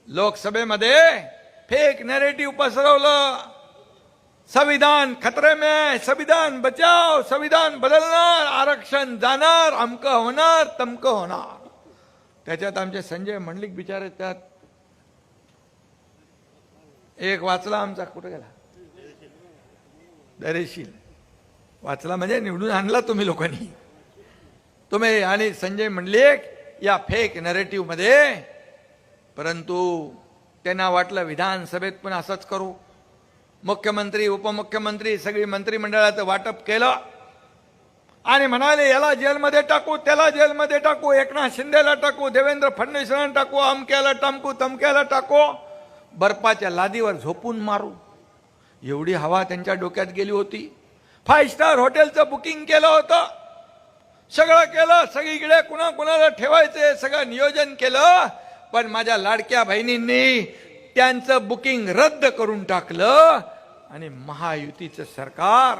लोकसभेमध्ये fake narrative पसरवलं, संविधान खतरे में है, संविधान बचाओ, संविधान बदलणार, आरक्षण जाणार, अमकं होणार, तमकं होणार. त्याच्यात आमचे संजय मंडलिक बिचारे त्यात एक वाचला आमचा, कुठे गेला, दरेशील वाचला म्हणजे निवडून आणला तुम्ही लोकांनी, तुम्ही आणि संजय मंडलिक या फेक नॅरेटिव्ह मध्ये. परंतु त्यांना वाटलं विधानसभेत पण असंच करू. मुख्यमंत्री उपमुख्यमंत्री सगळी मंत्रिमंडळाचं वाटप केलं आणि म्हणाले याला जेलमध्ये टाकू, त्याला जेलमध्ये टाकू, एकनाथ शिंदेला टाकू, देवेंद्र फडणवीसांना टाकू, अमक्याला टाकू, तमक्याला टाकू, बर्फाच्या लादीवर झोपून मारू. एवढी हवा त्यांच्या डोक्यात गेली होती. 5 स्टार हॉटेलचं बुकिंग केलं होतं, सगळं केलं, सगळीकडे कुणाकुणाला ठेवायचे सगळं नियोजन केलं. पण माझ्या लाडक्या बहिणींनी त्यांचं बुकिंग रद्द करून टाकलं आणि महायुतीचं सरकार